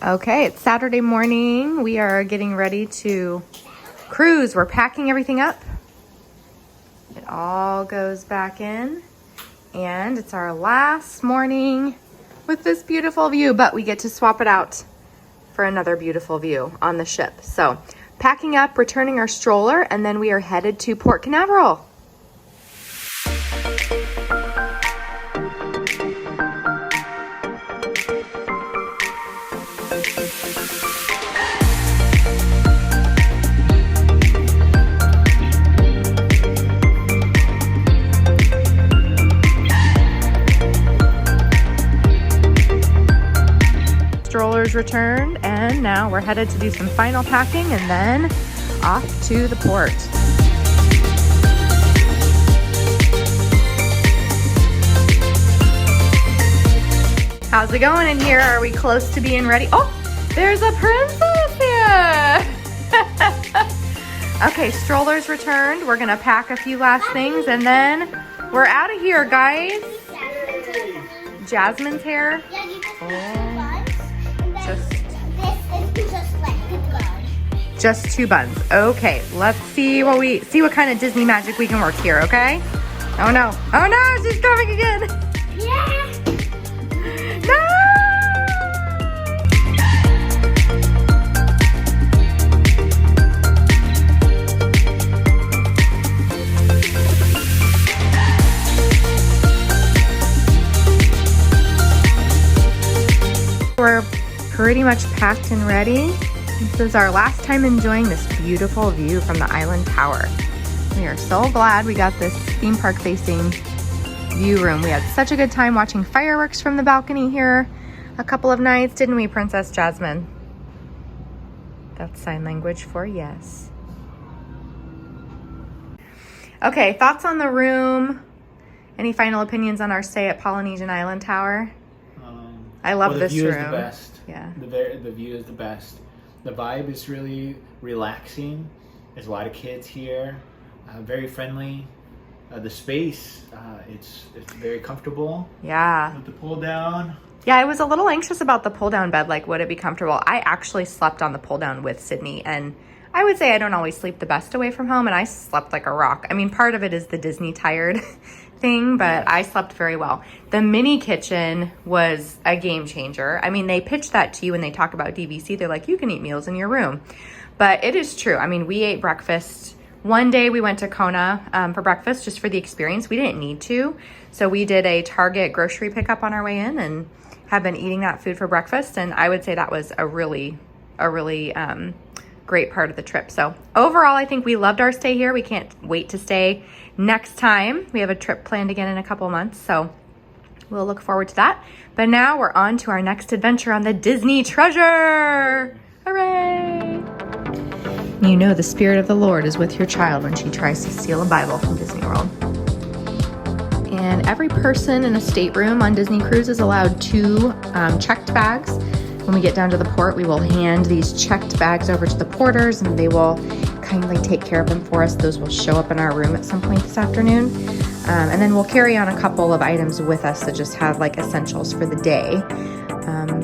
Okay, it's Saturday morning. We are getting ready to cruise. We're packing everything up. It all goes back in. And it's our last morning with this beautiful view, but we get to swap it out for another beautiful view on the ship. So packing up, returning our stroller, and then we are headed to Port Canaveral. Strollers returned, and now we're headed to do some final packing and then off to the port. How's it going in here? Are we close to being ready? Oh, there's a princess here. Okay, strollers returned. We're gonna pack a few last things and then we're out of here, guys. Jasmine's hair. Just two buns. Okay, let's see what kind of Disney magic we can work here, okay? Oh no. Oh no, she's coming again. Yeah. No! We're pretty much packed and ready. This is our last time enjoying this beautiful view from the Island Tower. We are so glad we got this theme park facing view room. We had such a good time watching fireworks from the balcony here a couple of nights, didn't we, Princess Jasmine? That's sign language for yes. Okay, thoughts on the room? Any final opinions on our stay at Polynesian Island Tower? I love this room. The view is the best. Yeah. The view is the best. The vibe is really relaxing. There's a lot of kids here. Very friendly. The space, it's very comfortable. Yeah. With the pull down. Yeah, I was a little anxious about the pull down bed. Like, would it be comfortable? I actually slept on the pull down with Sydney, and I would say I don't always sleep the best away from home, and I slept like a rock. I mean, part of it is the Disney tired thing, but I slept very well. The mini kitchen was a game changer. I mean, they pitch that to you when they talk about DVC. They're like, you can eat meals in your room. But it is true. I mean, we ate breakfast. One day we went to Kona for breakfast just for the experience. We didn't need to. So we did a Target grocery pickup on our way in and have been eating that food for breakfast. And I would say that was a really great part of the trip. So overall, I think we loved our stay here. We can't wait to stay next time. We have a trip planned again in a couple months, so we'll look forward to that. But now we're on to our next adventure on the Disney Treasure. Hooray! You know the Spirit of the Lord is with your child when she tries to steal a Bible from Disney World. And every person in a stateroom on Disney Cruise is allowed 2 checked bags. When we get down to the port, we will hand these checked bags over to the porters and they will kindly take care of them for us. Those will show up in our room at some point this afternoon. And then we'll carry on a couple of items with us that just have like essentials for the day.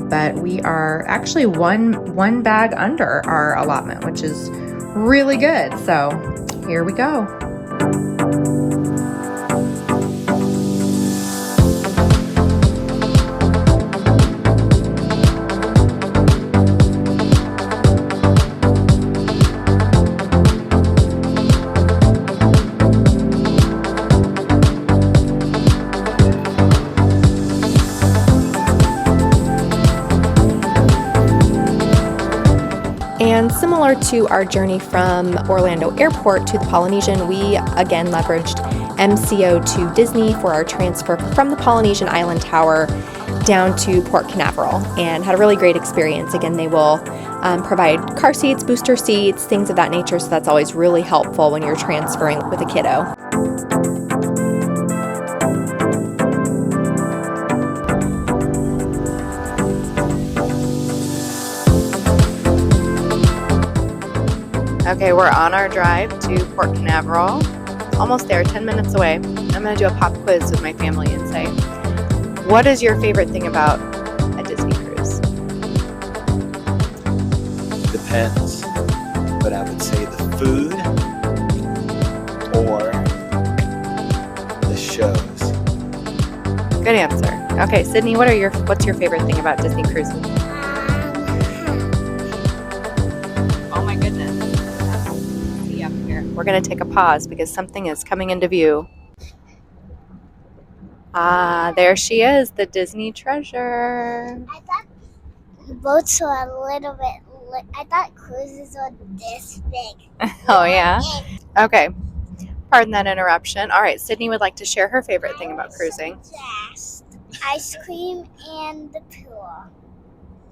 But we are actually one bag under our allotment, which is really good. So here we go. And similar to our journey from Orlando Airport to the Polynesian, we again leveraged MCO to Disney for our transfer from the Polynesian Island Tower down to Port Canaveral and had a really great experience. Again, they will provide car seats, booster seats, things of that nature, so that's always really helpful when you're transferring with a kiddo. Okay, we're on our drive to Port Canaveral. Almost there, 10 minutes away. I'm going to do a pop quiz with my family and say, what is your favorite thing about a Disney cruise? depends. But I would say the food or the shows. Good answer. Okay, Sydney, what's your favorite thing about Disney cruising? Oh my goodness. See up here. We're gonna take a pause because something is coming into view. Ah, there she is, the Disney treasure. I thought boats were a little bit. I thought cruises were this big. Oh yeah. Okay. Pardon that interruption. All right, Sydney would like to share her favorite thing about cruising. Suggest ice cream and the pool.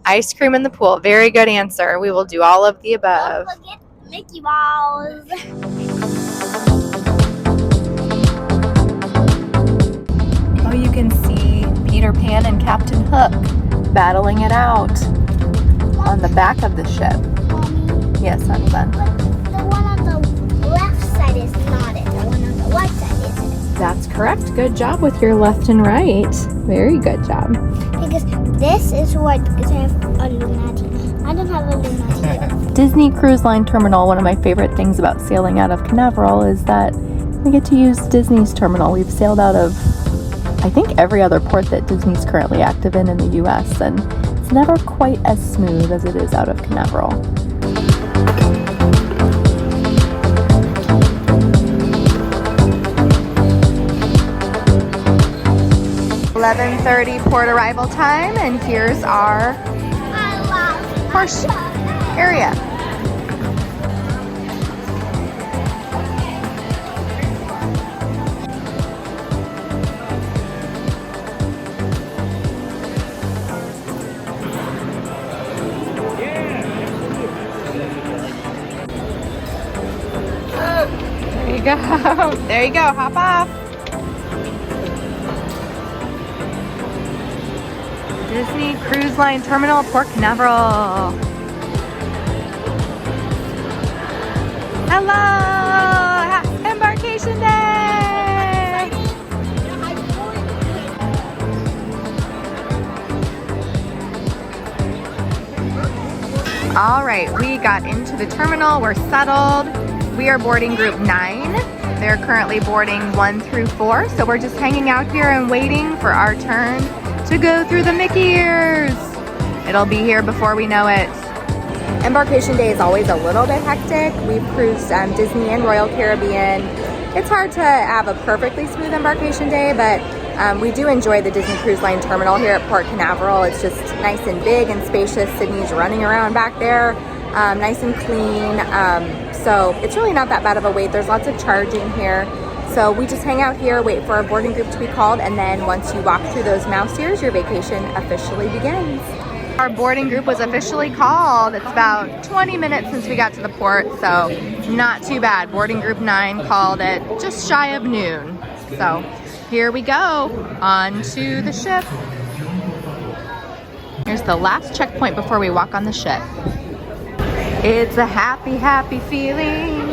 Ice cream in the pool. Very good answer. We will do all of the above. Don't forget Mickey Mouse. Oh, you can see Peter Pan and Captain Hook battling it out on the back of the ship. Mommy, Yes, honey bun. but the one on the left side is not it. The one on the right side is it. That's correct. Good job with your left and right. Very good job. Because this is what, because I have Illuminati. I don't have Illuminati. Disney Cruise Line Terminal, one of my favorite things about sailing out of Canaveral is that we get to use Disney's terminal. We've sailed out of, I think, every other port that Disney's currently active in the U.S., and it's never quite as smooth as it is out of Canaveral. 11:30 port arrival time, and here's our horse area. There you go. There you go. Hop off. Disney Cruise Line Terminal, Port Canaveral. Hello! Embarkation Day! All right, we got into the terminal. We're settled. We are boarding group 9. They're currently boarding 1 through 4. So we're just hanging out here and waiting for our turn to go through the Mickey ears. It'll be here before we know it. Embarkation Day is always a little bit hectic. We've cruised Disney and Royal Caribbean. It's hard to have a perfectly smooth Embarkation Day, but we do enjoy the Disney Cruise Line Terminal here at Port Canaveral. It's just nice and big and spacious. Sydney's running around back there, nice and clean. So it's really not that bad of a wait. There's lots of charging here. So we just hang out here, wait for our boarding group to be called, and then once you walk through those mouse ears, your vacation officially begins. Our boarding group was officially called. It's about 20 minutes since we got to the port, so not too bad. Boarding group 9 called at just shy of noon. So here we go, on to the ship. Here's the last checkpoint before we walk on the ship. It's a happy, happy feeling.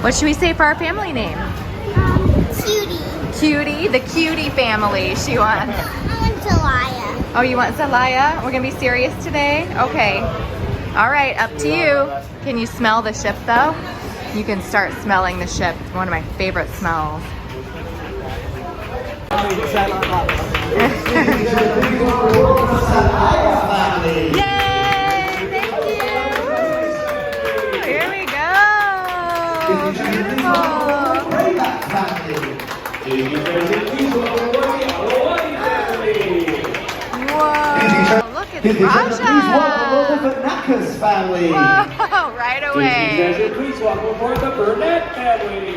What should we say for our family name? Cutie. Cutie, the Cutie family she wants. I want Zelaya. Oh, you want Zelaya? We're gonna be serious today? Okay. All right, up to you. Can you smell the ship though? You can start smelling the ship. It's one of my favorite smells. Yay! Thank you! Here we go! Beautiful! Whoa! Look at Raja! Whoa! Right away! Please welcome aboard the Burnett family.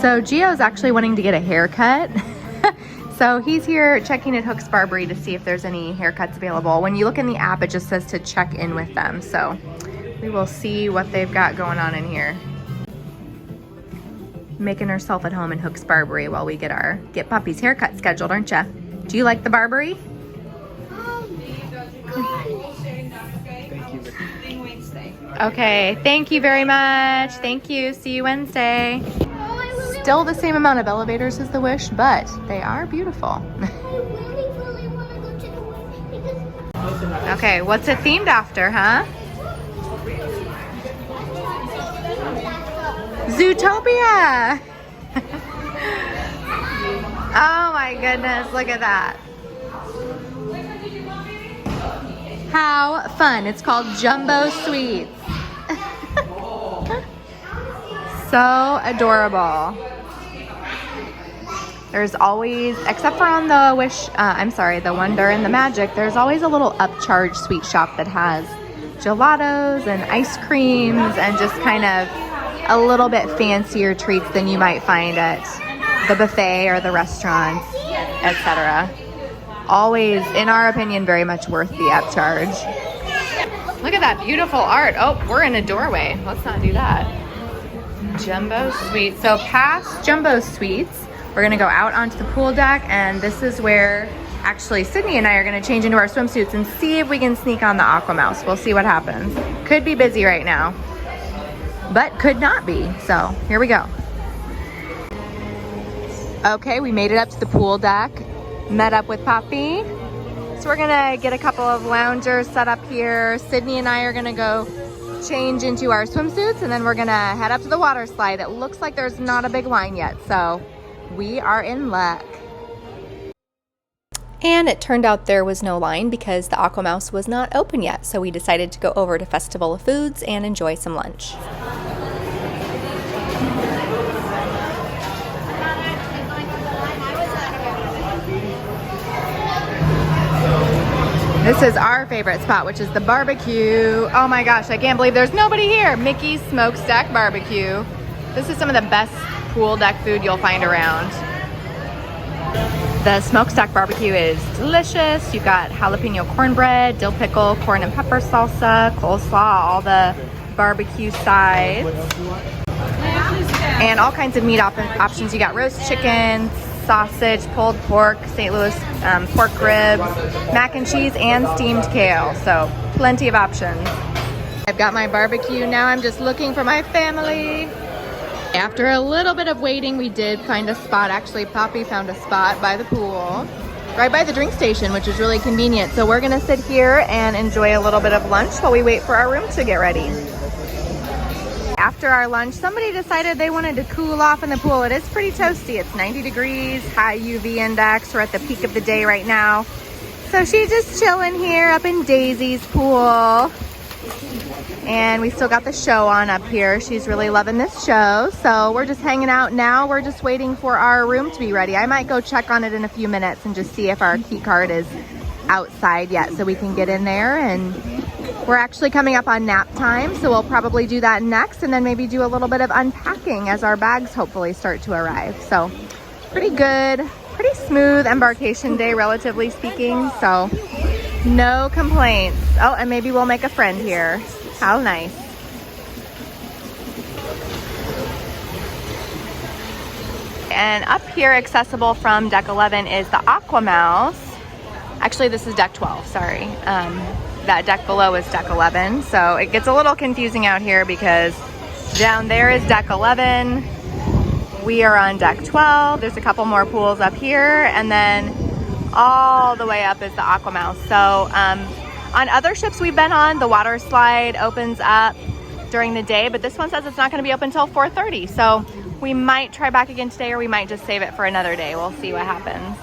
So Gio's actually wanting to get a haircut. So he's here checking at Hooks Barbery to see if there's any haircuts available. When you look in the app, it just says to check in with them. So we will see what they've got going on in here. Making herself at home in Hooks Barbery while we get Puppy's haircut scheduled, aren't ya? Do you like the Barbery? Okay, thank you very much. Thank you. See you Wednesday. Still the same amount of elevators as the Wish, but they are beautiful. Okay, what's it themed after, huh? Zootopia! Oh my goodness, look at that. How fun. It's called Jumbo Suites. So adorable. There's always, except for on the Wish, the Wonder and the Magic, there's always a little upcharge sweet shop that has gelatos and ice creams and just kind of a little bit fancier treats than you might find at the buffet or the restaurants, etc. Always, in our opinion, very much worth the upcharge. Look at that beautiful art. Oh, we're in a doorway. Let's not do that. Jumbo Suites. So past Jumbo Suites, we're gonna go out onto the pool deck, and this is where actually Sydney and I are gonna change into our swimsuits and see if we can sneak on the Aqua Mouse. We'll see what happens. Could be busy right now, but could not be. So here we go. Okay, we made it up to the pool deck, met up with Poppy. So we're gonna get a couple of loungers set up here. Sydney and I are gonna go change into our swimsuits, and then we're gonna head up to the water slide. It looks like there's not a big line yet, so we are in luck. And it turned out there was no line because the Aqua Mouse was not open yet, so we decided to go over to Festival of Foods and enjoy some lunch. This is our favorite spot, which is the barbecue. Oh my gosh, I can't believe there's nobody here. Mickey's Smokestack Barbecue. This is some of the best pool deck food you'll find around. The smokestack barbecue is delicious. You've got jalapeno cornbread, dill pickle, corn and pepper salsa, coleslaw, all the barbecue sides, and all kinds of meat options. You got roast chicken, sausage, pulled pork, St. Louis pork ribs, mac and cheese, and steamed kale. So plenty of options. I've got my barbecue now. I'm just looking for my family. After a little bit of waiting, we did find a spot. Actually, Poppy found a spot by the pool, right by the drink station, which is really convenient. So we're gonna sit here and enjoy a little bit of lunch while we wait for our room to get ready. After our lunch, somebody decided they wanted to cool off in the pool. It is pretty toasty. It's 90 degrees, high UV index. We're at the peak of the day right now. So she's just chilling here up in Daisy's pool. And we still got the show on up here. She's really loving this show. So we're just hanging out now. We're just waiting for our room to be ready. I might go check on it in a few minutes and just see if our key card is outside yet so we can get in there. And we're actually coming up on nap time, so we'll probably do that next, and then maybe do a little bit of unpacking as our bags hopefully start to arrive. So pretty good, pretty smooth embarkation day, relatively speaking. So no complaints. Oh, and maybe we'll make a friend here. How nice. And up here, accessible from deck 11, is the Aqua Mouse. Actually, this is deck 12, sorry. That deck below is deck 11. So it gets a little confusing out here because down there is deck 11. We are on deck 12. There's a couple more pools up here, and then all the way up is the Aqua Mouse. So on other ships we've been on, the water slide opens up during the day, but this one says it's not going to be open until 4:30. So we might try back again today, or we might just save it for another day. We'll see what happens.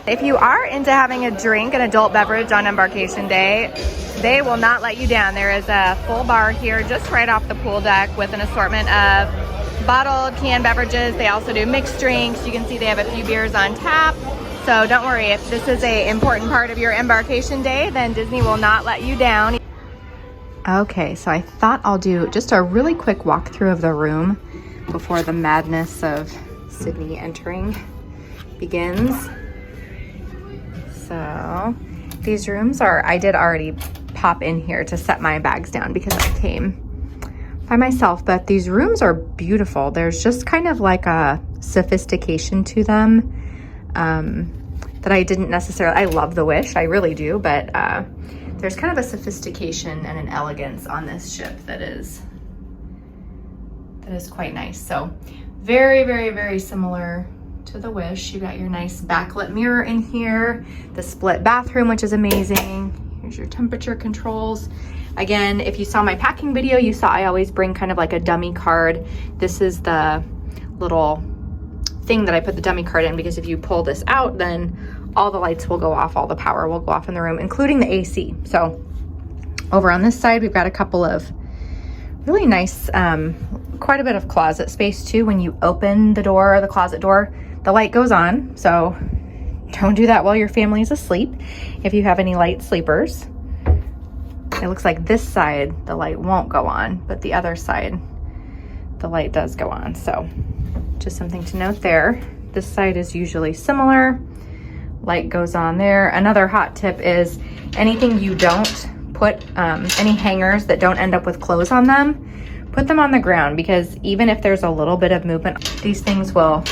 If you are into having a drink, an adult beverage on embarkation day, they will not let you down. There is a full bar here just right off the pool deck with an assortment of bottled canned beverages. They also do mixed drinks. You can see they have a few beers on tap. So don't worry, if this is an important part of your embarkation day, then Disney will not let you down. Okay, so I thought I'll do just a really quick walkthrough of the room. before the madness of Sydney entering begins. So these rooms are, I did already pop in here to set my bags down because I came by myself, but these rooms are beautiful. There's just kind of like a sophistication to them that I didn't necessarily, I love the Wish, I really do, but there's kind of a sophistication and an elegance on this ship that is quite nice. So very, very, very similar to the Wish. You got your nice backlit mirror in here, the split bathroom, which is amazing. Here's your temperature controls. Again, if you saw my packing video, you saw I always bring kind of like a dummy card. This is the little thing that I put the dummy card in, because if you pull this out, then all the lights will go off, all the power will go off in the room, including the AC. So over on this side, we've got a couple of really nice, quite a bit of closet space too. When you open the door, the closet door, the light goes on. So don't do that while your family is asleep. If you have any light sleepers, it looks like this side, the light won't go on, but the other side, the light does go on. So just something to note there. This side is usually similar. Light goes on there. Another hot tip is anything you don't put, any hangers that don't end up with clothes on them, put them on the ground, because even if there's a little bit of movement, these things will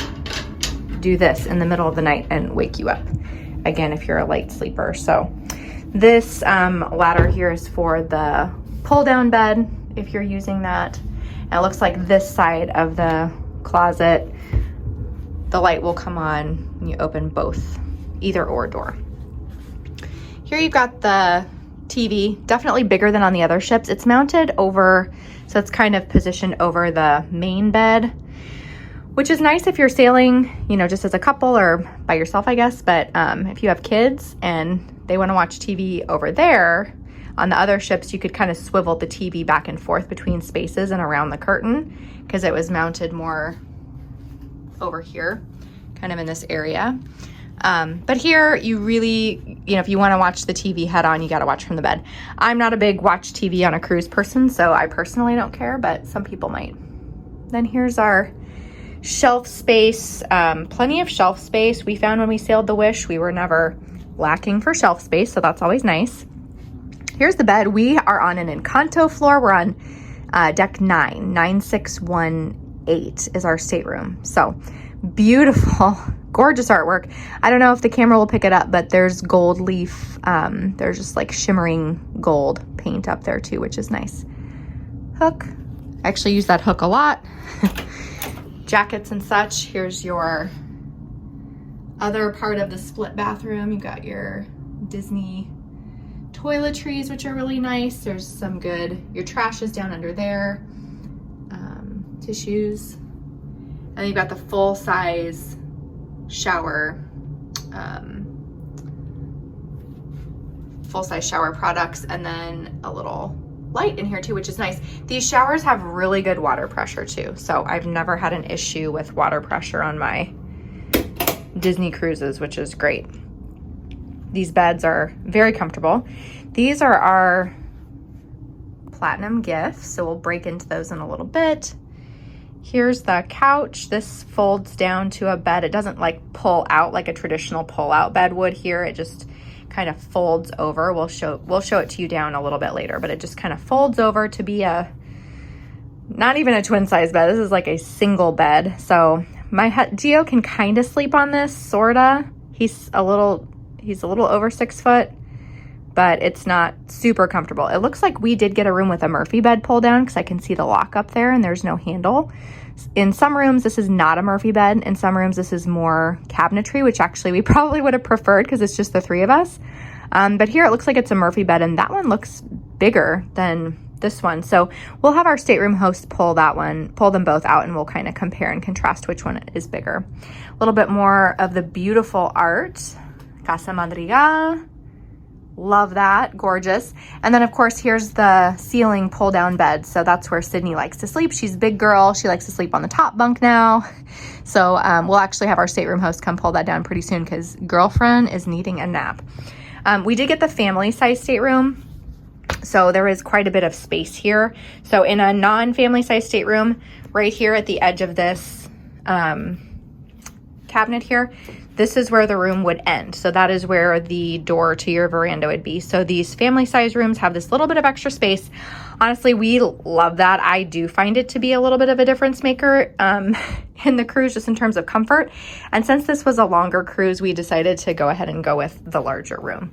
do this in the middle of the night and wake you up. Again, if you're a light sleeper. So this ladder here is for the pull down bed, if you're using that. And it looks like this side of the closet, the light will come on when you open both, either or door. Here you've got the TV, definitely bigger than on the other ships. It's mounted over, so it's kind of positioned over the main bed, which is nice if you're sailing, you know, just as a couple or by yourself, I guess. But if you have kids and they want to watch TV over there, on the other ships, you could kind of swivel the TV back and forth between spaces and around the curtain, because it was mounted more over here, kind of in this area. But here you really, you know, if you want to watch the TV head on, you got to watch from the bed. I'm not a big watch TV on a cruise person, so I personally don't care, but some people might. Then here's our shelf space, plenty of shelf space. We found when we sailed the Wish, we were never lacking for shelf space, so that's always nice. Here's the bed. We are on an Encanto floor. We're on deck 9618 is our stateroom. So beautiful, gorgeous artwork. I don't know if the camera will pick it up, but there's gold leaf. There's just like shimmering gold paint up there too, which is nice. Hook. I actually use that hook a lot. Jackets and such. Here's your other part of the split bathroom. You've got your Disney toiletries, which are really nice. There's some good, your trash is down under there. Tissues. And you've got the full-size shower, full-size shower products, and then a little light in here too, which is nice. These showers have really good water pressure too, so I've never had an issue with water pressure on my Disney cruises, which is great. These beds are very comfortable. These are our platinum gifts, so we'll break into those in a little bit. Here's the couch. This folds down to a bed. It doesn't like pull out like a traditional pull-out bed would here. It just kind of folds over. We'll show it to you down a little bit later, but it just kind of folds over to be a, not even a twin size bed. This is like a single bed. So my Gio can kind of sleep on this, sorta. He's a little over 6 foot, but it's not super comfortable. It looks like we did get a room with a Murphy bed pull down, because I can see the lock up there and there's no handle. In some rooms, this is not a Murphy bed. In some rooms, this is more cabinetry, which actually we probably would have preferred because it's just the three of us. But here it looks like it's a Murphy bed, and that one looks bigger than this one. So we'll have our stateroom host pull them both out, and we'll kind of compare and contrast which one is bigger. A little bit more of the beautiful art. Casa Madrigal. Love that, gorgeous. And then of course, here's the ceiling pull down bed. So that's where Sydney likes to sleep. She's a big girl. She likes to sleep on the top bunk now. So we'll actually have our stateroom host come pull that down pretty soon, because girlfriend is needing a nap. We did get the family size stateroom. So there is quite a bit of space here. So in a non-family size stateroom, right here at the edge of this cabinet here, this is where the room would end. So that is where the door to your veranda would be. So these family size rooms have this little bit of extra space. Honestly, we love that. I do find it to be a little bit of a difference maker in the cruise, just in terms of comfort. And since this was a longer cruise, we decided to go ahead and go with the larger room.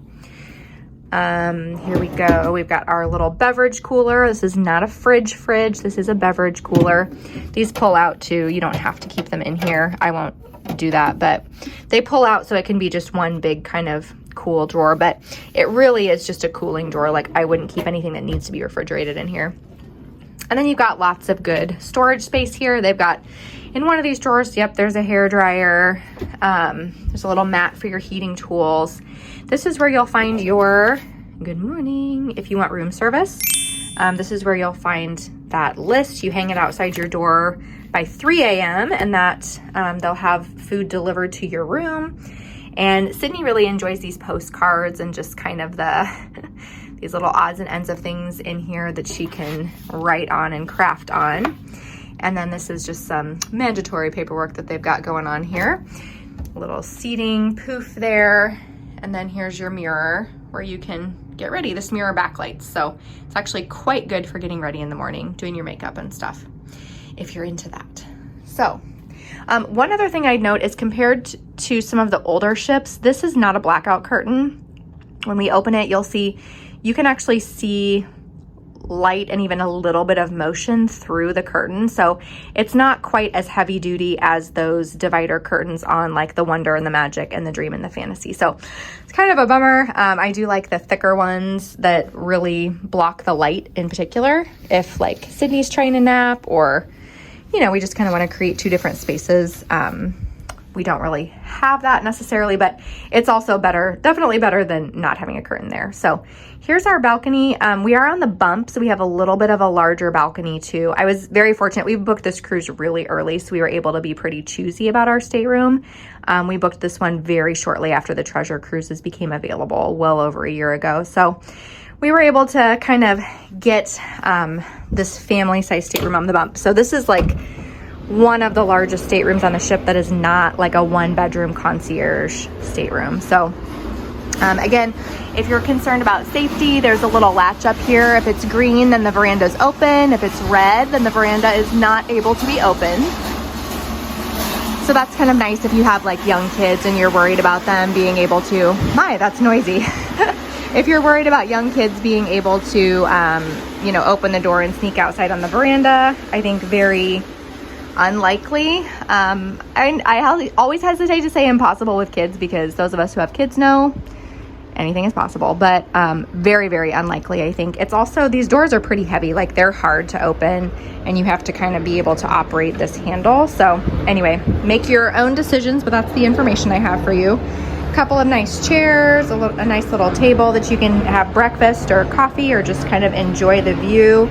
Here we go. We've got our little beverage cooler. This is not a fridge. This is a beverage cooler. These pull out too. You don't have to keep them in here. I won't do that, but they pull out so it can be just one big kind of cool drawer, but it really is just a cooling drawer. Like, I wouldn't keep anything that needs to be refrigerated in here. And then you've got lots of good storage space here. They've got in one of these drawers, yep, there's a hair dryer. There's a little mat for your heating tools. This is where you'll find your, good morning, if you want room service. This is where you'll find that list. You hang it outside your door by 3 a.m. and that they'll have food delivered to your room. And Sydney really enjoys these postcards and just kind of these little odds and ends of things in here that she can write on and craft on. And then this is just some mandatory paperwork that they've got going on here. A little seating poof there. And then here's your mirror where you can get ready, this mirror backlights. So it's actually quite good for getting ready in the morning, doing your makeup and stuff, if you're into that. So one other thing I'd note is compared to some of the older ships, this is not a blackout curtain. When we open it, you'll see, you can actually see light and even a little bit of motion through the curtain. So it's not quite as heavy duty as those divider curtains on like the Wonder and the Magic and the Dream and the Fantasy. So it's kind of a bummer. I do like the thicker ones that really block the light in particular. If like Sydney's trying to nap, or, you know, we just kind of want to create two different spaces. We don't really have that necessarily, but it's also better, definitely better than not having a curtain there. So here's our balcony. We are on the bump, so we have a little bit of a larger balcony too. I was very fortunate. We booked this cruise really early, so we were able to be pretty choosy about our stateroom. We booked this one very shortly after the Treasure cruises became available, well over a year ago. So we were able to kind of get this family size stateroom on the bump. So this is like one of the largest staterooms on the ship that is not like a 1-bedroom concierge stateroom. So again, if you're concerned about safety, there's a little latch up here. If it's green, then the veranda's open. If it's red, then the veranda is not able to be opened. So that's kind of nice if you have like young kids and you're worried about them being able to, that's noisy. If you're worried about young kids being able to, you know, open the door and sneak outside on the veranda, I think very unlikely. I always hesitate to say impossible with kids, because those of us who have kids know anything is possible, but very, very unlikely, I think. It's also, these doors are pretty heavy, like they're hard to open and you have to kind of be able to operate this handle. So anyway, make your own decisions, but that's the information I have for you. A couple of nice chairs, a nice little table that you can have breakfast or coffee or just kind of enjoy the view.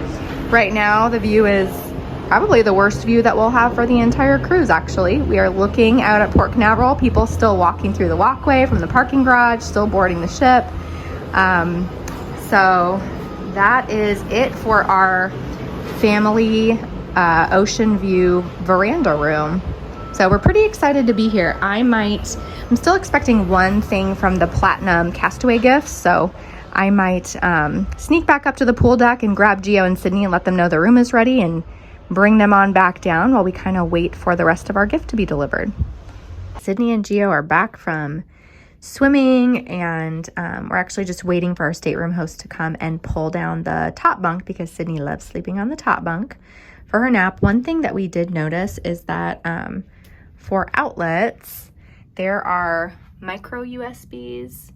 Right now, the view is probably the worst view that we'll have for the entire cruise, actually. We are looking out at Port Canaveral, people still walking through the walkway from the parking garage, still boarding the ship. So that is it for our family ocean view veranda room. So we're pretty excited to be here. I'm still expecting one thing from the Platinum Castaway gifts, so I might sneak back up to the pool deck and grab Gio and Sydney and let them know the room is ready and bring them on back down while we kind of wait for the rest of our gift to be delivered. Sydney and Gio are back from swimming, and we're actually just waiting for our stateroom host to come and pull down the top bunk, because Sydney loves sleeping on the top bunk for her nap. One thing that we did notice is that for outlets, there are micro USBs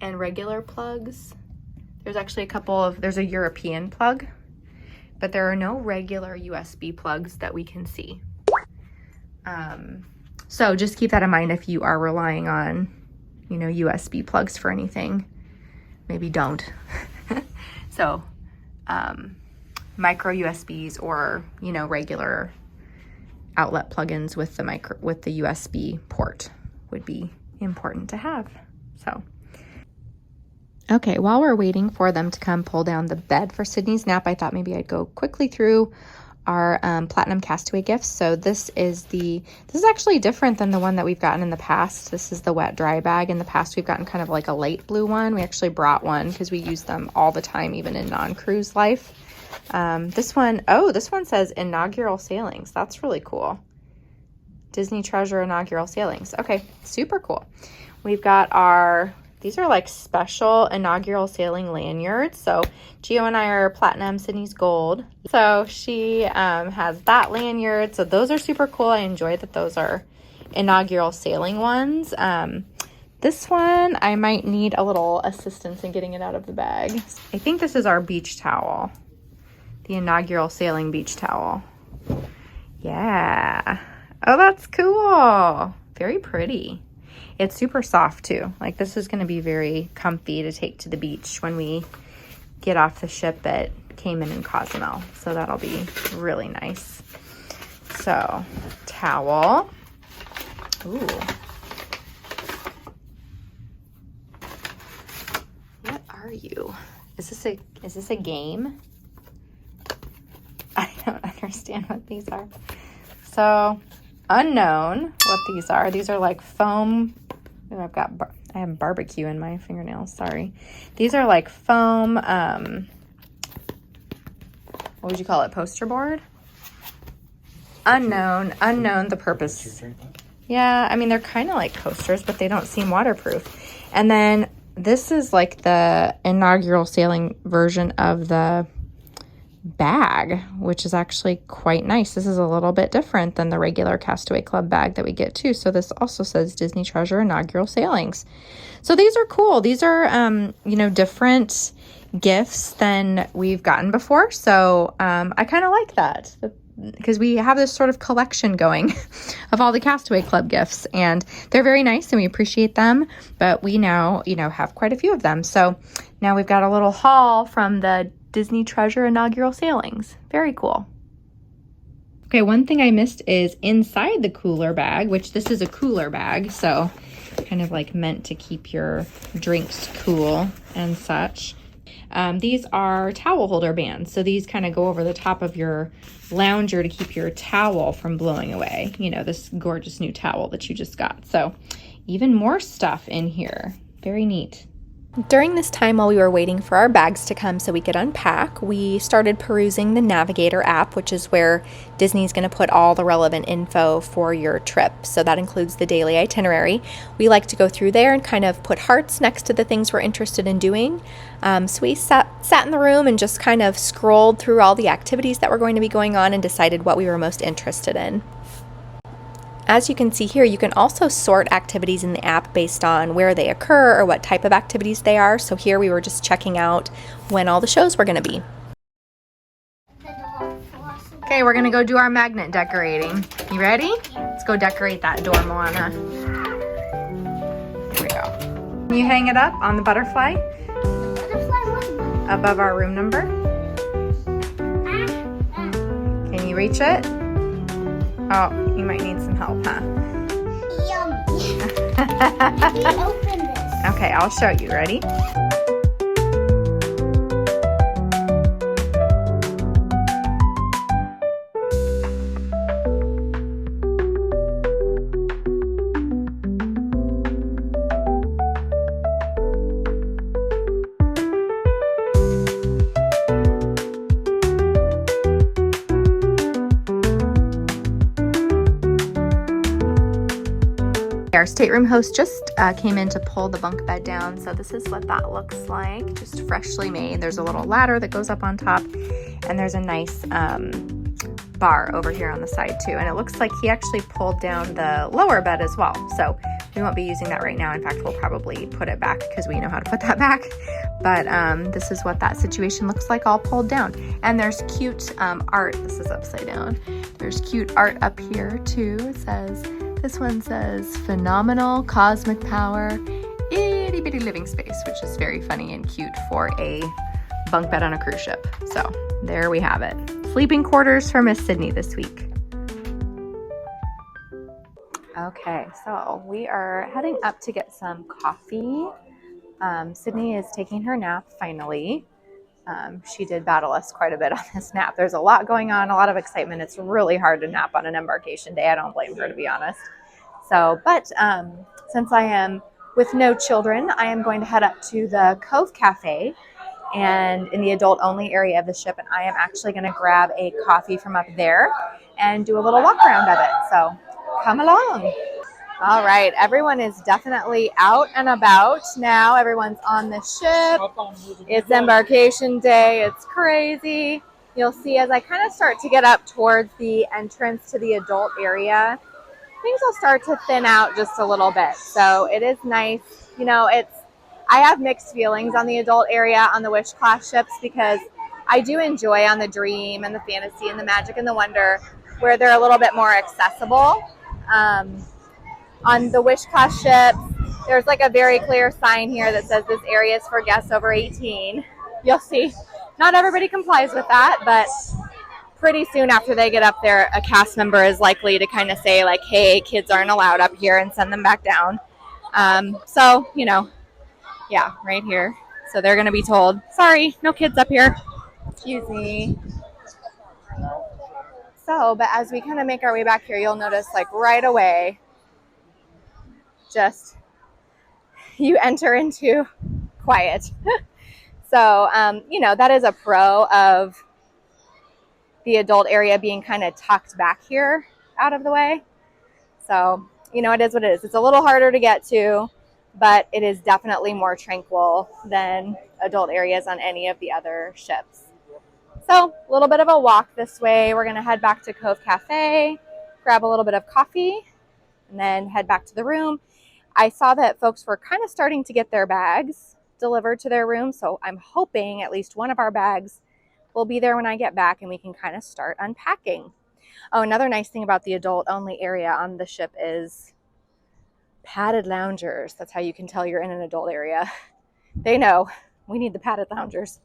and regular plugs. There's actually there's a European plug, but there are no regular USB plugs that we can see. So just keep that in mind if you are relying on, you know, USB plugs for anything. Maybe don't. So micro USBs or, you know, regular outlet plugins with the USB port would be important to have. So Okay, while we're waiting for them to come pull down the bed for Sydney's nap, I thought maybe I'd go quickly through our Platinum Castaway gifts. So this is actually different than the one that we've gotten in the past. This is the wet dry bag. In the past, we've gotten kind of like a light blue one. We actually brought one because we use them all the time, even in non-cruise life. This one says inaugural sailings. That's really cool. Disney Treasure inaugural sailings. Okay, super cool. We've got these are like special inaugural sailing lanyards. So Gio and I are platinum, Sydney's gold. So she has that lanyard. So those are super cool. I enjoy that those are inaugural sailing ones. This one, I might need a little assistance in getting it out of the bag. I think this is our beach towel. The inaugural sailing beach towel. Yeah. Oh, that's cool. Very pretty. It's super soft too. Like this is going to be very comfy to take to the beach when we get off the ship at Cayman and Cozumel. So that'll be really nice. So, towel. Ooh. What are you? Is this a game? I don't understand what these are. So, unknown what these are. These are like foam. Oh, I have barbecue in my fingernails. Sorry. These are like foam. What would you call it? Poster board? Unknown the purpose. Yeah, I mean, they're kind of like coasters, but they don't seem waterproof. And then this is like the inaugural sailing version of the bag, which is actually quite nice. This is a little bit different than the regular Castaway Club bag that we get too. So this also says Disney Treasure inaugural sailings. So these are cool. These are different gifts than we've gotten before. So I kind of like that because we have this sort of collection going of all the Castaway Club gifts, and they're very nice and we appreciate them, but we now have quite a few of them. So now we've got a little haul from the Disney Treasure inaugural sailings. Very cool. Okay, one thing I missed is inside the cooler bag, which this is a cooler bag, so kind of like meant to keep your drinks cool and such. These are towel holder bands. So these kind of go over the top of your lounger to keep your towel from blowing away. This gorgeous new towel that you just got. So even more stuff in here. Very neat. During this time while we were waiting for our bags to come so we could unpack, we started perusing the Navigator app, which is where Disney's going to put all the relevant info for your trip. So that includes the daily itinerary. We like to go through there and kind of put hearts next to the things we're interested in doing. So we sat in the room and just kind of scrolled through all the activities that were going to be going on and decided what we were most interested in. As you can see here, you can also sort activities in the app based on where they occur or what type of activities they are. So here we were just checking out when all the shows were going to be. Okay, we're going to go do our magnet decorating. You ready? Let's go decorate that door, Moana. Here we go. Can you hang it up on the butterfly? Above our room number? Can you reach it? Oh, you might need some help, huh? Yummy. Let me open this. Okay, I'll show you. Ready? Our stateroom host just came in to pull the bunk bed down, so this is what that looks like, just freshly made. There's a little ladder that goes up on top, and there's a nice bar over here on the side too, and it looks like he actually pulled down the lower bed as well, so we won't be using that right now. In fact, we'll probably put it back because we know how to put that back, but this is what that situation looks like all pulled down. And there's cute art. This is upside down. There's cute art up here too. This one says phenomenal cosmic power, itty bitty living space, which is very funny and cute for a bunk bed on a cruise ship. So there we have it. Sleeping quarters for Miss Sydney this week. Okay, so we are heading up to get some coffee. Sydney is taking her nap finally. She did battle us quite a bit on this nap. There's a lot going on, a lot of excitement. It's really hard to nap on an embarkation day. I don't blame her, to be honest. So, but since I am with no children, I am going to head up to the Cove Cafe and in the adult only area of the ship. And I am actually going to grab a coffee from up there and do a little walk around of it. So come along. All right, everyone is definitely out and about now. Everyone's on the ship. It's embarkation day. It's crazy. You'll see as I kind of start to get up towards the entrance to the adult area, things will start to thin out just a little bit. So it is nice. You know, I have mixed feelings on the adult area on the Wish class ships because I do enjoy on the Dream and the Fantasy and the Magic and the Wonder where they're a little bit more accessible. On the Wish class ships, there's like a very clear sign here that says this area is for guests over 18. You'll see not everybody complies with that, but pretty soon after they get up there, a cast member is likely to kind of say like, hey, kids aren't allowed up here and send them back down. So, you know, yeah, right here. So they're going to be told, sorry, no kids up here. Excuse me. So, but as we kind of make our way back here, you'll notice like right away, just you enter into quiet. So, you know, that is a pro of the adult area being kind of tucked back here out of the way. So, you know, it is what it is. It's a little harder to get to, but it is definitely more tranquil than adult areas on any of the other ships. So, a little bit of a walk this way. We're going to head back to Cove Cafe, grab a little bit of coffee, and then head back to the room. I saw that folks were kind of starting to get their bags delivered to their room, so I'm hoping at least one of our bags will be there when I get back and we can kind of start unpacking. Oh, another nice thing about the adult-only area on the ship is padded loungers. That's how you can tell you're in an adult area. They know we need the padded loungers.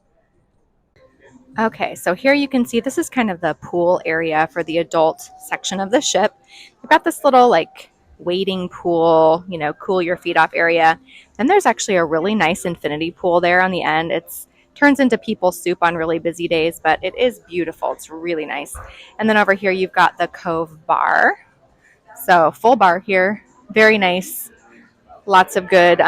Okay, so here you can see this is kind of the pool area for the adult section of the ship. We've got this little like wading pool, you know, cool your feet off area. And there's actually a really nice infinity pool there on the end. It's turns into people soup on really busy days, but it is beautiful. It's really nice. And then over here you've got the Cove bar. So full bar here, very nice. Lots of good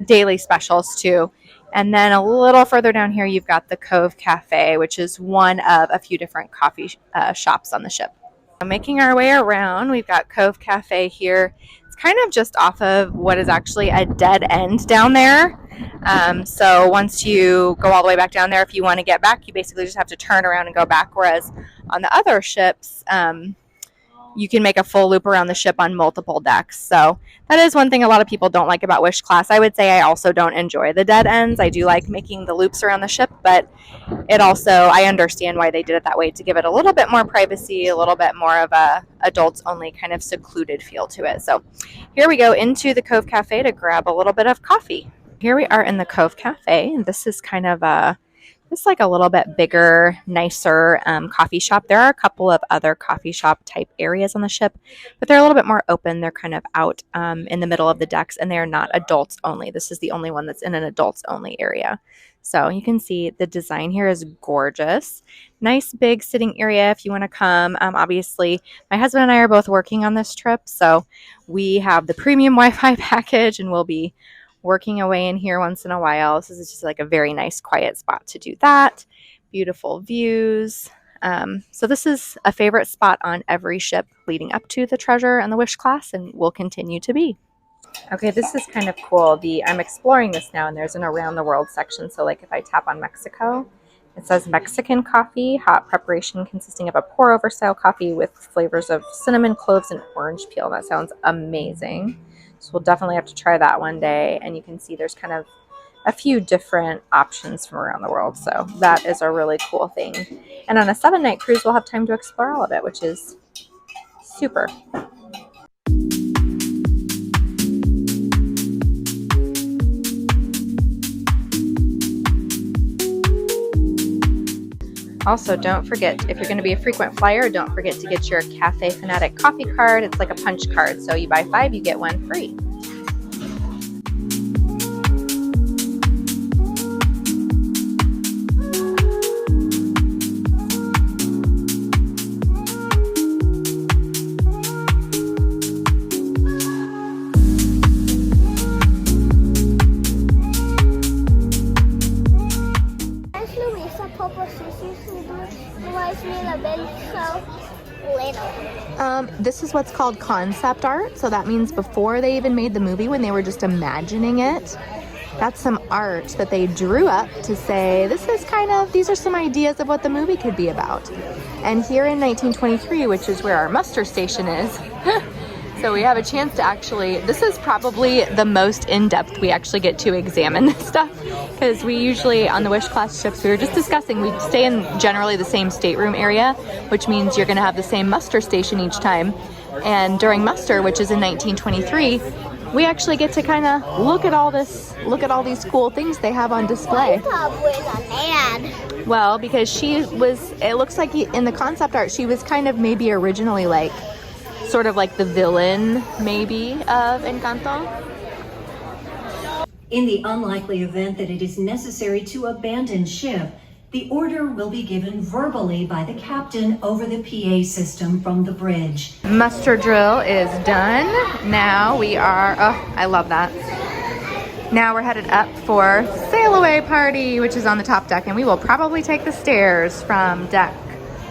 daily specials too. And then a little further down here you've got the Cove Cafe, which is one of a few different coffee shops on the ship. Making our way around, we've got Cove Cafe here. It's kind of just off of what is actually a dead end down there. So once you go all the way back down there, if you want to get back, you basically just have to turn around and go back. Whereas on the other ships, you can make a full loop around the ship on multiple decks. So that is one thing a lot of people don't like about Wish class. I would say I also don't enjoy the dead ends. I do like making the loops around the ship, but it also, I understand why they did it that way, to give it a little bit more privacy, a little bit more of a adults only kind of secluded feel to it. So here we go into the Cove Cafe to grab a little bit of coffee. Here we are in the Cove Cafe, and this is kind of it's like a little bit bigger, nicer coffee shop. There are a couple of other coffee shop type areas on the ship, but they're a little bit more open. They're kind of out in the middle of the decks, and they're not adults only. This is the only one that's in an adults only area. So you can see the design here is gorgeous. Nice big sitting area if you want to come. Obviously, my husband and I are both working on this trip, so we have the premium Wi-Fi package, and we'll be working away in here once in a while. This is just like a very nice quiet spot to do that. Beautiful views. So this is a favorite spot on every ship leading up to the Treasure and the Wish class, and will continue to be. Okay, this is kind of cool. I'm exploring this now, and there's an around the world section. So like if I tap on Mexico, it says Mexican coffee, hot preparation consisting of a pour over style coffee with flavors of cinnamon, cloves, and orange peel. That sounds amazing. So we'll definitely have to try that one day. And you can see there's kind of a few different options from around the world. So that is a really cool thing. And on a 7-night cruise, we'll have time to explore all of it, which is super. Also, don't forget, if you're going to be a frequent flyer, don't forget to get your Cafe Fanatic coffee card. It's like a punch card. So you buy 5, you get 1 free. have been so little. This is what's called concept art. So that means before they even made the movie, when they were just imagining it, that's some art that they drew up to say, these are some ideas of what the movie could be about. And here in 1923, which is where our muster station is, so we have a chance to actually, this is probably the most in-depth we actually get to examine this stuff, because we usually, on the Wish class ships, we were just discussing, we stay in generally the same stateroom area, which means you're gonna have the same muster station each time. And during muster, which is in 1923, we actually get to kind of look at all these cool things they have on display. Well, because it looks like in the concept art, she was kind of maybe originally like, sort of like the villain, maybe, of Encanto. In the unlikely event that it is necessary to abandon ship, the order will be given verbally by the captain over the PA system from the bridge. Muster drill is done. Now we are, I love that. Now we're headed up for sail away party, which is on the top deck, and we will probably take the stairs from deck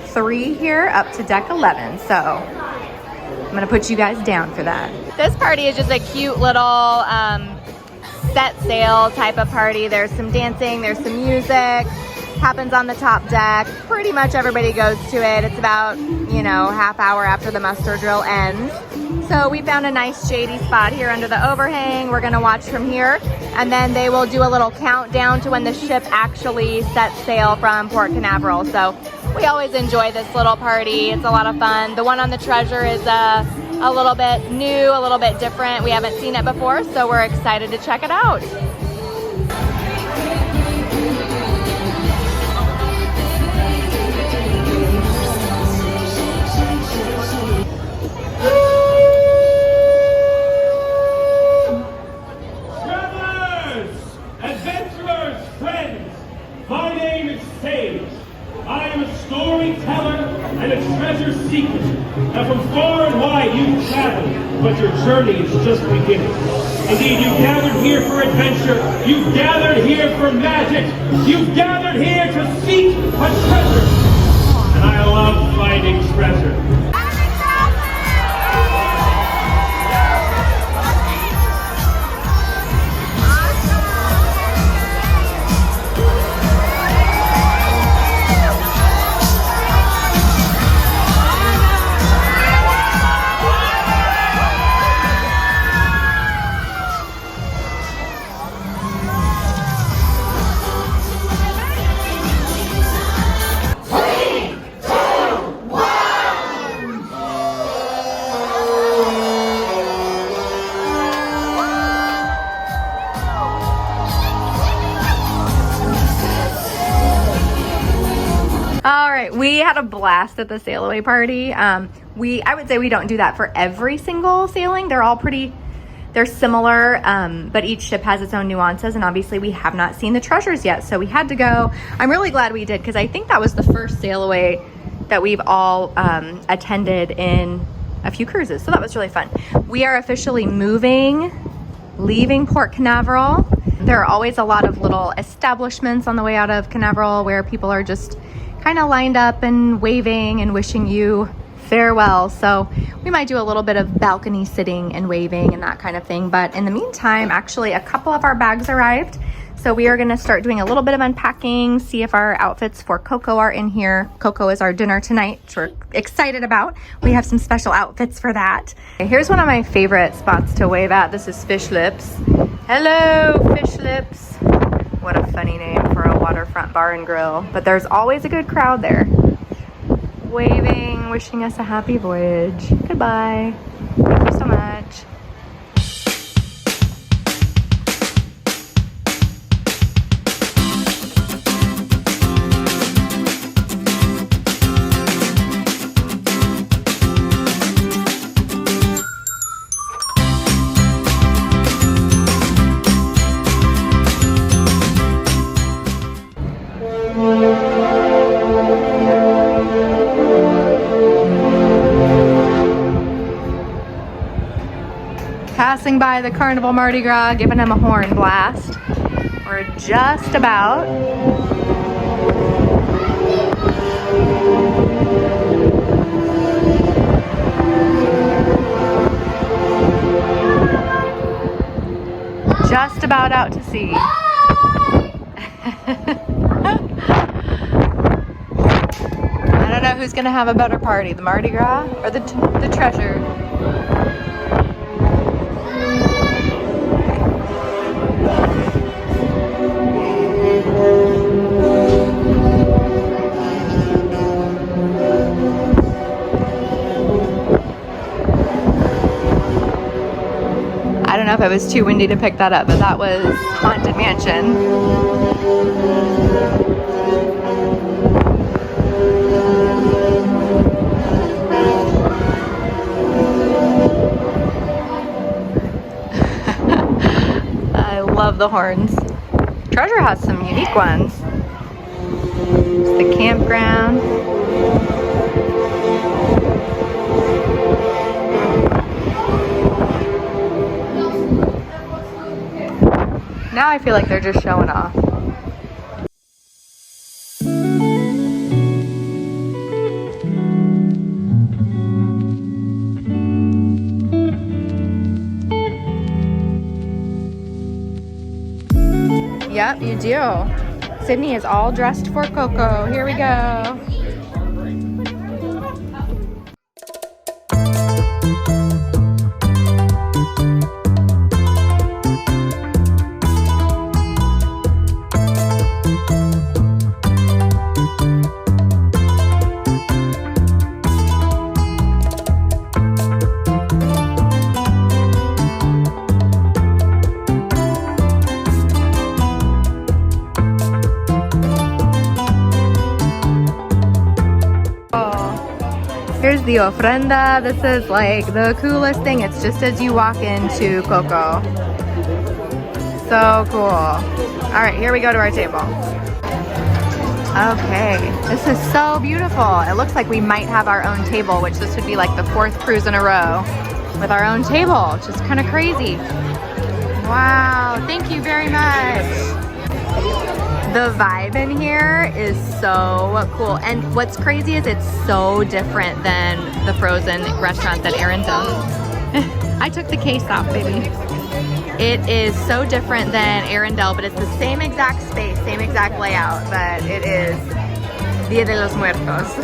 3 here up to deck 11. So I'm gonna put you guys down for that. This party is just a cute little set sail type of party. There's some dancing, there's some music. Happens on the top deck. Pretty much everybody goes to it. It's about, half hour after the muster drill ends. So we found a nice shady spot here under the overhang. We're gonna watch from here, and then they will do a little countdown to when the ship actually sets sail from Port Canaveral. So we always enjoy this little party. It's a lot of fun. The one on the Treasure is a little bit new, a little bit different. We haven't seen it before, so we're excited to check it out. And a treasure seeker. Now from far and wide you've traveled, but your journey is just beginning. Indeed, you've gathered here for adventure. You've gathered here for magic. You've gathered here to seek a treasure. And I love finding treasure. We had a blast at the sail away party. I would say we don't do that for every single sailing. They're similar, but each ship has its own nuances, and obviously we have not seen the treasures yet, so we had to go. I'm really glad we did, because I think that was the first sail away that we've all attended in a few cruises, so that was really fun. We are officially leaving Port Canaveral. There are always a lot of little establishments on the way out of Canaveral where people are just kind of lined up and waving and wishing you farewell. So we might do a little bit of balcony sitting and waving and that kind of thing. But in the meantime, actually a couple of our bags arrived. So we are going to start doing a little bit of unpacking, see if our outfits for Coco are in here. Coco is our dinner tonight, which we're excited about. We have some special outfits for that. Here's one of my favorite spots to wave at. This is Fish Lips. Hello, Fish Lips. What a funny name for a waterfront bar and grill. But there's always a good crowd there. Waving, wishing us a happy voyage. Goodbye. Thank you so much. Passing by the Carnival Mardi Gras, giving them a horn blast. We're just about out to sea. I don't know who's gonna have a better party, the Mardi Gras or the treasure. I don't know if it was too windy to pick that up, but that was Haunted Mansion. I love the horns. Treasure has some unique ones. It's the campground. Now I feel like they're just showing off. Yep, you do. Sydney is all dressed for Coco. Here we go. Here's the ofrenda. This is like the coolest thing. It's just as you walk into Coco. So cool. All right, here we go to our table. Okay, this is so beautiful. It looks like we might have our own table, which this would be like the 4th cruise in a row with our own table, which is kind of crazy. Wow, thank you very much. The vibe in here is so cool, and what's crazy is it's so different than the frozen restaurant that Aaron does. I took the case off, baby. It is so different than Arendelle, but it's the same exact space, same exact layout, but it is Dia de los Muertos.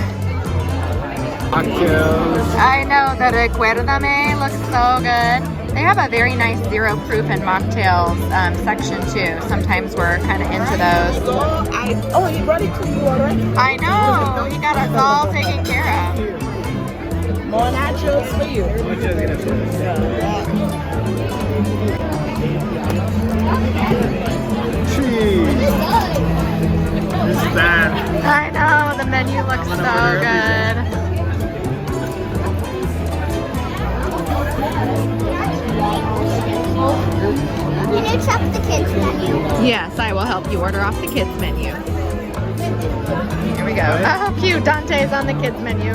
I know, the Recuérdame looks so good. They have a very nice zero proof and mocktails section too. Sometimes we're kind of into those. Oh, he brought it to you already? I know, he got us all taken care of. More nachos for you. Cheese. This is bad. I know, the menu looks so good. Can you accept the kids menu? Yes, I will help you order off the kids menu. Here we go. Oh, cute. Dante's on the kids menu.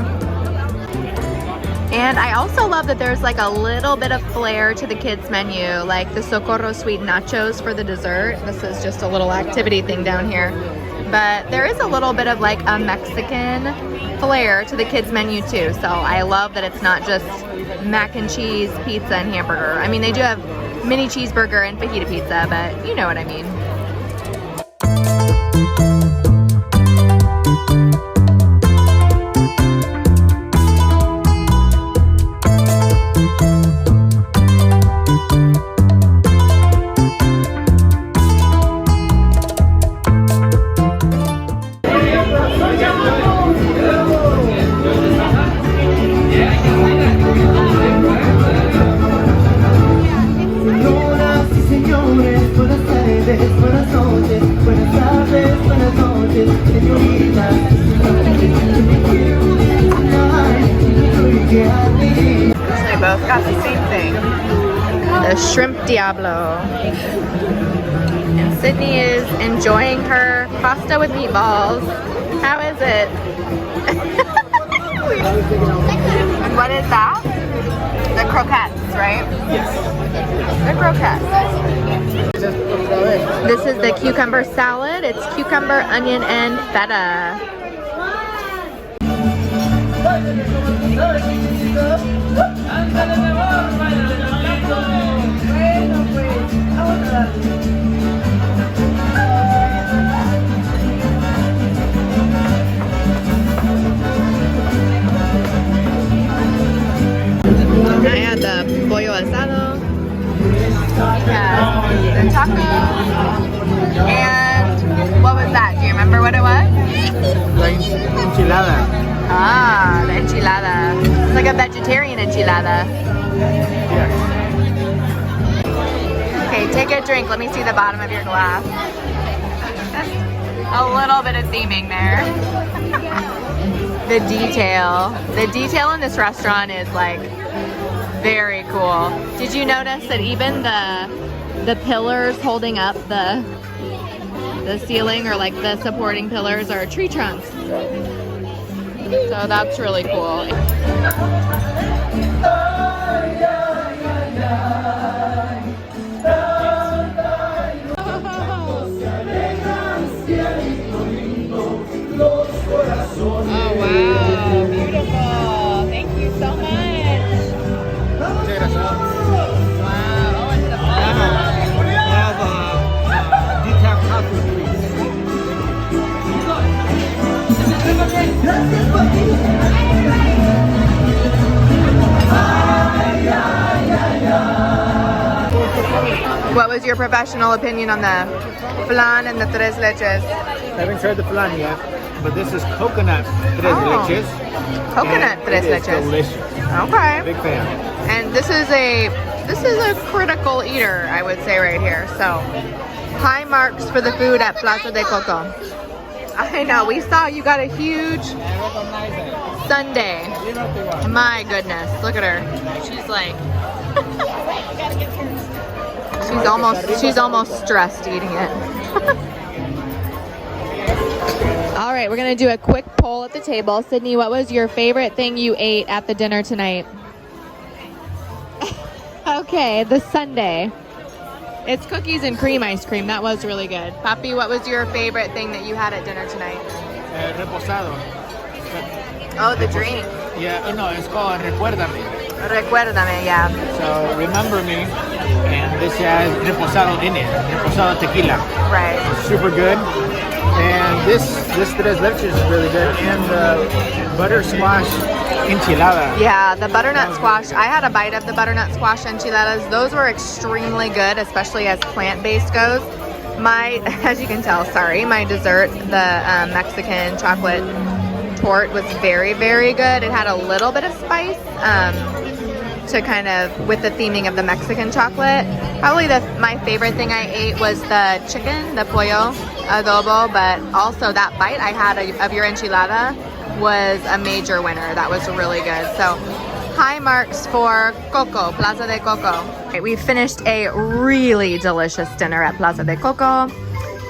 And I also love that there's like a little bit of flair to the kids menu, like the Socorro sweet nachos for the dessert. This is just a little activity thing down here. But there is a little bit of like a Mexican flair to the kids menu too. So I love that it's not just mac and cheese, pizza, and hamburger. I mean, they do have mini cheeseburger and fajita pizza, but you know what I mean. They both got the same thing. The shrimp Diablo. And Sydney is enjoying her pasta with meatballs. How is it? And what is that? The croquettes, right? Yes. The croquettes. This is the cucumber salad. It's cucumber, onion, and feta. The taco. And what was that? Do you remember what it was? La enchilada. Ah, the enchilada. It's like a vegetarian enchilada. Yes. Okay, take a drink. Let me see the bottom of your glass. A little bit of theming there. The detail in this restaurant is like very cool. Did you notice that even the pillars holding up the ceiling, or like the supporting pillars, are tree trunks? So that's really cool. Oh wow, beautiful. Thank you so much. Wow, oh, it's the Decaf coffee, please. What was your professional opinion on the flan and the tres leches? I haven't tried the flan yet, but this is coconut tres leches. Coconut and tres it is leches. delicious. Okay. Big fan. And this is a critical eater, I would say, right here. So high marks for the food at Plaza de Coco. I know, we saw you got a huge sundae. My goodness, look at her. She's like she's almost stressed eating it. All right, we're gonna do a quick poll at the table. Sydney, what was your favorite thing you ate at the dinner tonight? Okay, the sundae. It's cookies and cream ice cream. That was really good. Papi, what was your favorite thing that you had at dinner tonight? Reposado. Oh, the drink. Yeah, no, it's called Recuérdame. Recuérdame, yeah. So remember me, and this has reposado in it. Reposado tequila. Right. Super good. And this tres leches is really good. And the butter squash enchilada. Yeah, the butternut squash. I had a bite of the butternut squash enchiladas. Those were extremely good, especially as plant-based goes. As you can tell, my dessert, the Mexican chocolate tort, was very, very good. It had a little bit of spice to kind of, with the theming of the Mexican chocolate. Probably my favorite thing I ate was the chicken, the pollo adobo, but also that bite I had of your enchilada was a major winner. That was really good. So high marks for Coco, Plaza de Coco. Okay, we finished a really delicious dinner at Plaza de Coco.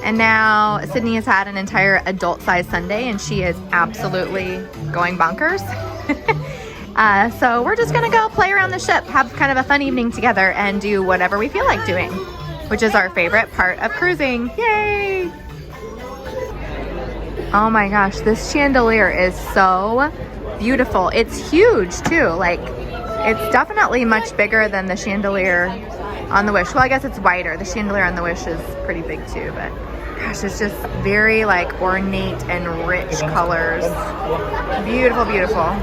And now Sydney has had an entire adult-sized sundae and she is absolutely going bonkers. So we're just gonna go play around the ship, have kind of a fun evening together, and do whatever we feel like doing, which is our favorite part of cruising. Yay! Oh my gosh, this chandelier is so beautiful. It's huge too. Like, it's definitely much bigger than the chandelier on the Wish. Well, I guess it's wider. The chandelier on the Wish is pretty big too, but gosh, it's just very like ornate and rich colors. Beautiful, beautiful.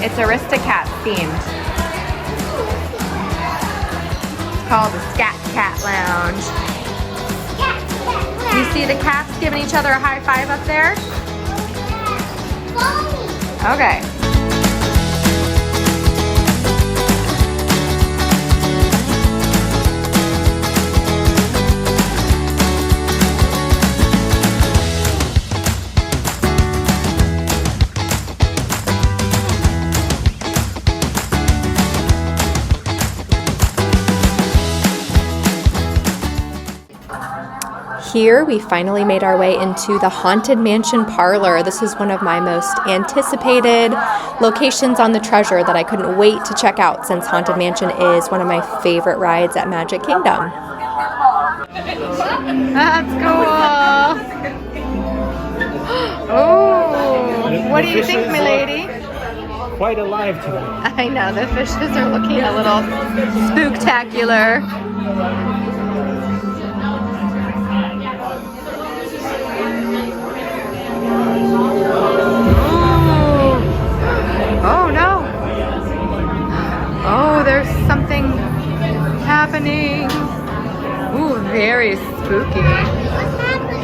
It's Aristocat themed. It's called the Scat Cat Lounge. You see the cats giving each other a high five up there? Okay. Here, we finally made our way into the Haunted Mansion Parlor. This is one of my most anticipated locations on the Treasure that I couldn't wait to check out, since Haunted Mansion is one of my favorite rides at Magic Kingdom. That's cool. Oh, what do you think, milady? Quite alive today. I know, the fishes are looking a little spooktacular. happening? Ooh, very spooky. What's happening?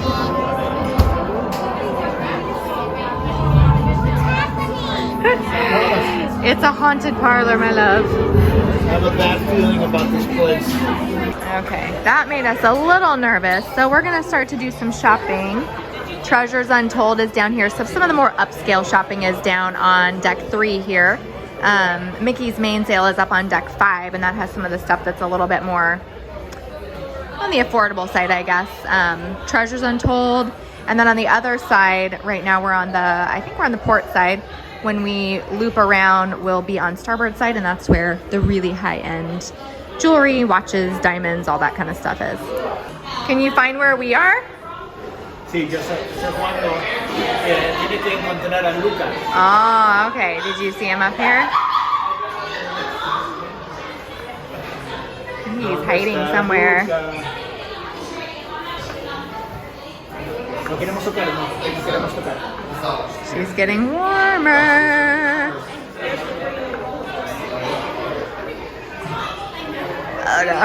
What's happening? It's a haunted parlor, my love. I have a bad feeling about this place. Okay, that made us a little nervous. So we're gonna start to do some shopping. Treasures Untold is down here. So some of the more upscale shopping is down on deck 3 here. Mickey's Main Sale is up on deck 5, and that has some of the stuff that's a little bit more on the affordable side, I guess. Treasures Untold. And then on the other side, right now we're on the, I think we're on the port side. When we loop around, we'll be on starboard side, and that's where the really high-end jewelry, watches, diamonds, all that kind of stuff is. Can you find where we are? Sí, yo sé cuando tiene que encontrar a Lucas. Oh, okay. Did you see him up here? He's hiding somewhere. No queremos tocar, no queremos tocar. She's getting warmer. Oh no.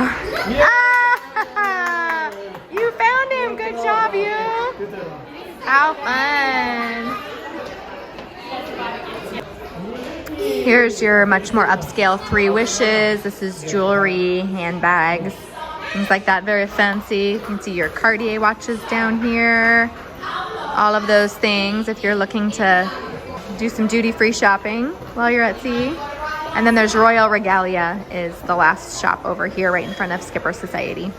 Ah! You found him. Good job, you. How fun. Here's your much more upscale 3 Wishes. This is jewelry, handbags, things like that. Very fancy. You can see your Cartier watches down here. All of those things if you're looking to do some duty-free shopping while you're at sea. And then there's Royal Regalia is the last shop over here right in front of Skipper Society.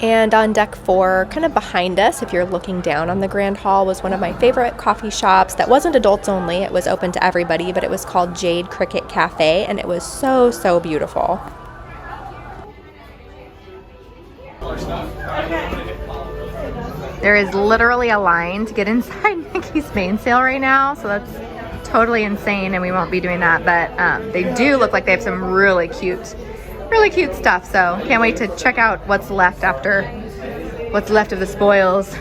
And on deck 4, kind of behind us, if you're looking down on the Grand Hall, was one of my favorite coffee shops that wasn't adults only. It was open to everybody, but it was called Jade Cricket Cafe, and it was so, so beautiful. There is literally a line to get inside Mickey's Main Sale right now, so that's totally insane, and we won't be doing that, but they do look like they have some really cute stuff, so can't wait to check out what's left of the spoils.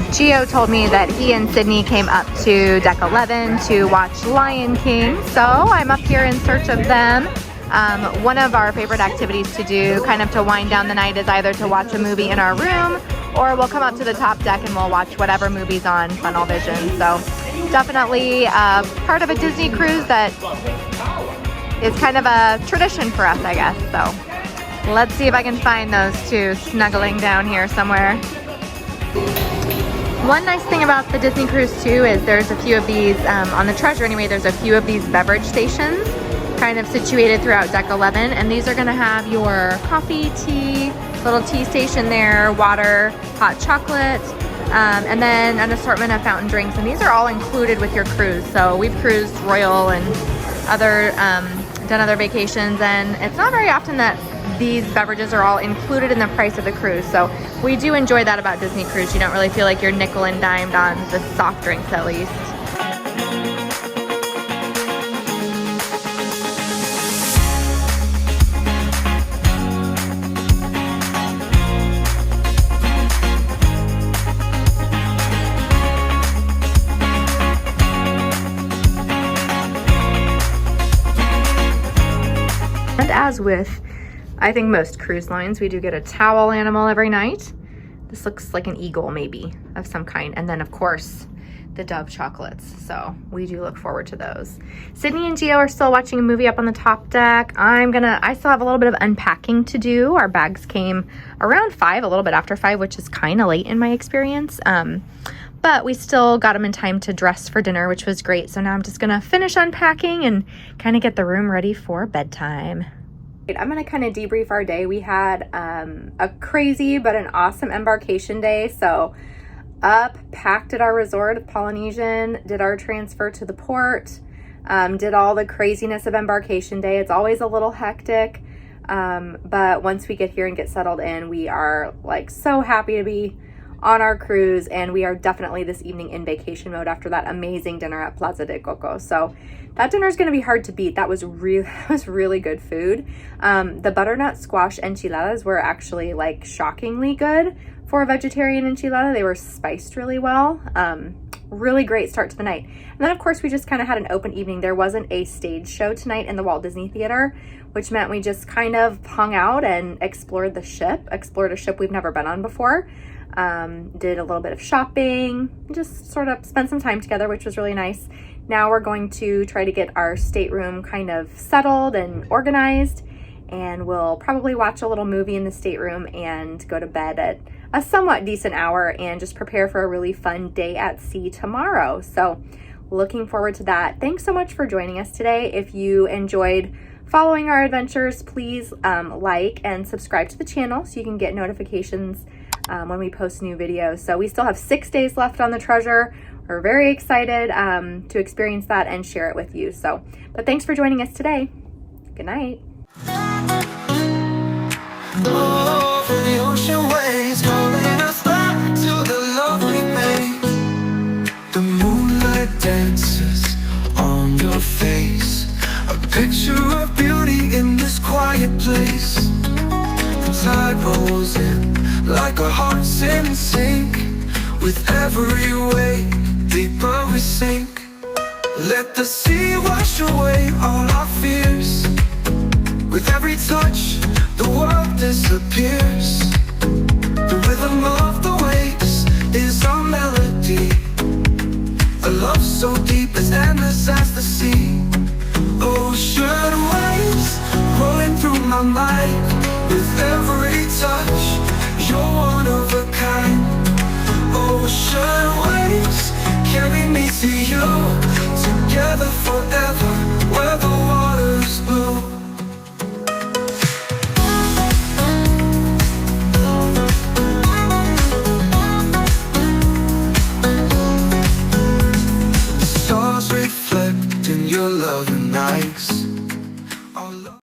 Gio told me that he and Sydney came up to deck 11 to watch Lion King, so I'm up here in search of them. One of our favorite activities to do, kind of to wind down the night, is either to watch a movie in our room, or we'll come up to the top deck and we'll watch whatever movie's on Funnel Vision. So definitely part of a Disney cruise that is kind of a tradition for us, I guess. So let's see if I can find those two snuggling down here somewhere. One nice thing about the Disney cruise too is there's a few of these, on the Treasure anyway, there's a few of these beverage stations kind of situated throughout deck 11, and these are going to have your coffee, tea, little tea station there, water, hot chocolate, and then an assortment of fountain drinks, and these are all included with your cruise. So we've cruised Royal and done other vacations, and it's not very often that these beverages are all included in the price of the cruise. So we do enjoy that about Disney Cruise. You don't really feel like you're nickel and dimed on the soft drinks, at least. as with, I think, most cruise lines, we do get a towel animal every night. This looks like an eagle maybe of some kind. And then of course, the Dove chocolates. So we do look forward to those. Sydney and Gio are still watching a movie up on the top deck. I still have a little bit of unpacking to do. Our bags came around 5, a little bit after 5, which is kind of late in my experience. But we still got them in time to dress for dinner, which was great. So now I'm just gonna finish unpacking and kind of get the room ready for bedtime. I'm gonna kind of debrief our day. We had a crazy but an awesome embarkation day. So packed at our resort at Polynesian, did our transfer to the port, did all the craziness of embarkation day. It's always a little hectic, but once we get here and get settled in, we are like so happy to be on our cruise, and we are definitely this evening in vacation mode after that amazing dinner at Plaza de Coco. So that dinner is going to be hard to beat. That was really good food. The butternut squash enchiladas were actually like shockingly good for a vegetarian enchilada. They were spiced really well. Really great start to the night. And then of course we just kind of had an open evening. There wasn't a stage show tonight in the Walt Disney Theater, which meant we just kind of hung out and explored a ship we've never been on before. Did a little bit of shopping, just sort of spent some time together, which was really nice. Now we're going to try to get our stateroom kind of settled and organized, and we'll probably watch a little movie in the stateroom and go to bed at a somewhat decent hour and just prepare for a really fun day at sea tomorrow. So looking forward to that. Thanks so much for joining us today. If you enjoyed following our adventures, please like and subscribe to the channel so you can get notifications when we post new videos. So we still have 6 days left on the Treasure. We're very excited to experience that and share it with you. So, but thanks for joining us today. Good night. Over the ocean waves, calling us back to the love we made. The moonlight dances on your face, a picture of beauty in this quiet place. The tide rolls in like our hearts in sync. With every wave, deeper we sink. Let the sea wash away all our fears. With every touch, the world disappears. The rhythm of the waves is our melody. A love so deep as endless as the sea. Ocean waves rolling through my mind. With every touch, you're one of a kind. Ocean waves carry me to you. Together forever, where the waters blue. Stars reflect in your loving eyes.